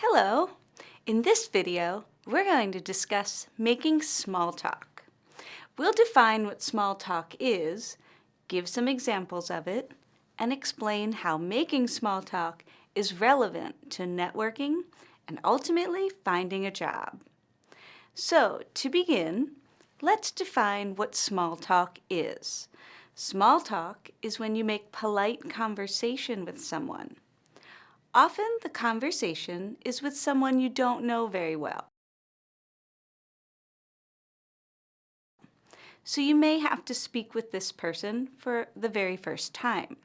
Hello! In this video, we're going to discuss making small talk. We'll define what small talk is, give some examples of it, and explain how making small talk is relevant to networking and ultimately finding a job. So, to begin, let's define what small talk is. Small talk is when you make polite conversation with someone. Often the conversation is with someone you don't know very well. So you may have to speak with this person for the very first time.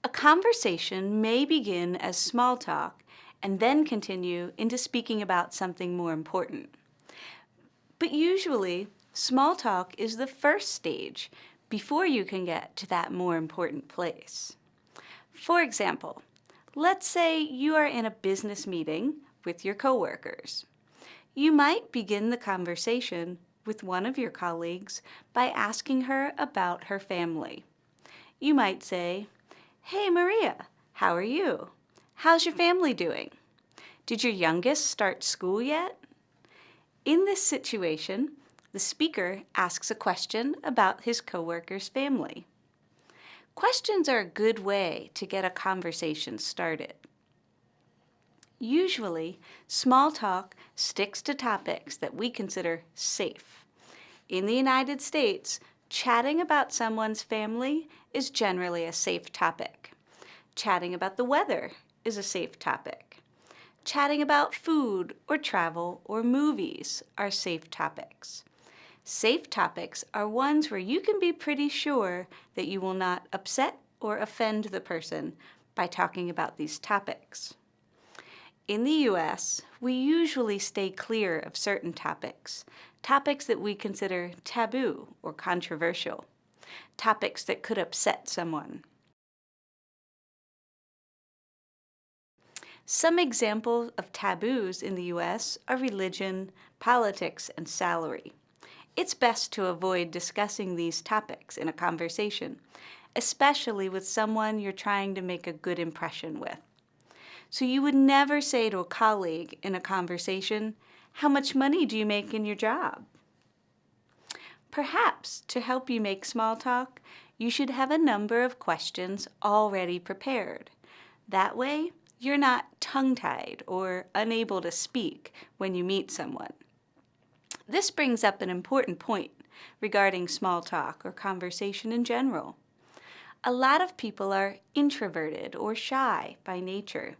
A conversation may begin as small talk and then continue into speaking about something more important. But usually, small talk is the first stage before you can get to that more important place. For example, let's say you are in a business meeting with your coworkers. You might begin the conversation with one of your colleagues by asking her about her family. You might say, "Hey Maria, how are you? How's your family doing? Did your youngest start school yet?" In this situation, the speaker asks a question about his coworker's family. Questions are a good way to get a conversation started. Usually, small talk sticks to topics that we consider safe. In the United States, chatting about someone's family is generally a safe topic. Chatting about the weather is a safe topic. Chatting about food or travel or movies are safe topics. Safe topics are ones where you can be pretty sure that you will not upset or offend the person by talking about these topics. In the U.S., we usually stay clear of certain topics that we consider taboo or controversial, topics that could upset someone. Some examples of taboos in the U.S. are religion, politics, and salary. It's best to avoid discussing these topics in a conversation, especially with someone you're trying to make a good impression with. So you would never say to a colleague in a conversation, "How much money do you make in your job?" Perhaps to help you make small talk, you should have a number of questions already prepared. That way, you're not tongue-tied or unable to speak when you meet someone. This brings up an important point regarding small talk or conversation in general. A lot of people are introverted or shy by nature.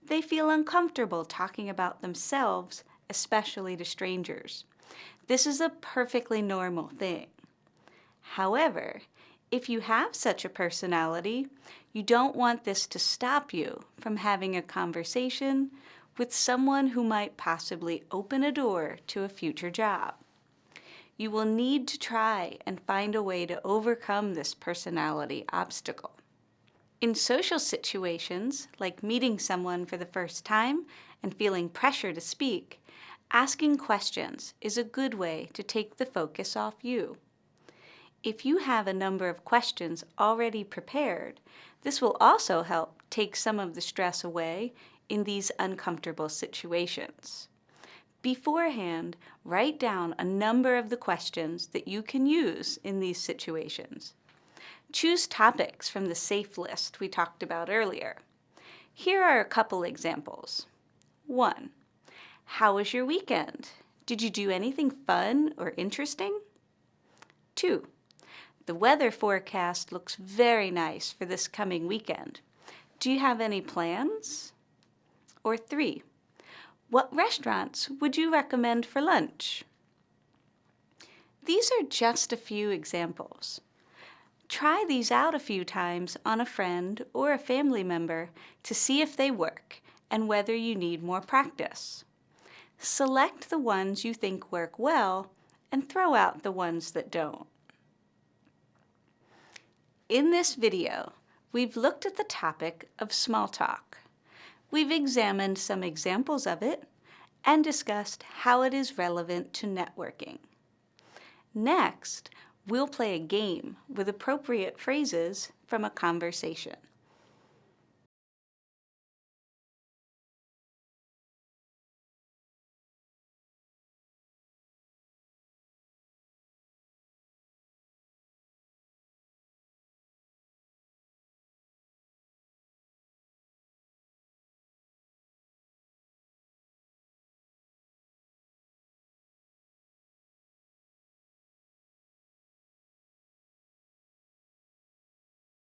They feel uncomfortable talking about themselves, especially to strangers. This is a perfectly normal thing. However, if you have such a personality, you don't want this to stop you from having a conversation with someone who might possibly open a door to a future job. You will need to try and find a way to overcome this personality obstacle. In social situations, like meeting someone for the first time and feeling pressure to speak, asking questions is a good way to take the focus off you. If you have a number of questions already prepared, this will also help take some of the stress away in these uncomfortable situations. Beforehand, write down a number of the questions that you can use in these situations. Choose topics from the safe list we talked about earlier. Here are a couple examples. 1. How was your weekend? Did you do anything fun or interesting? 2. The weather forecast looks very nice for this coming weekend. Do you have any plans? Or 3. What restaurants would you recommend for lunch? These are just a few examples. Try these out a few times on a friend or a family member to see if they work and whether you need more practice. Select the ones you think work well and throw out the ones that don't. In this video, we've looked at the topic of small talk. We've examined some examples of it and discussed how it is relevant to networking. Next, we'll play a game with appropriate phrases from a conversation.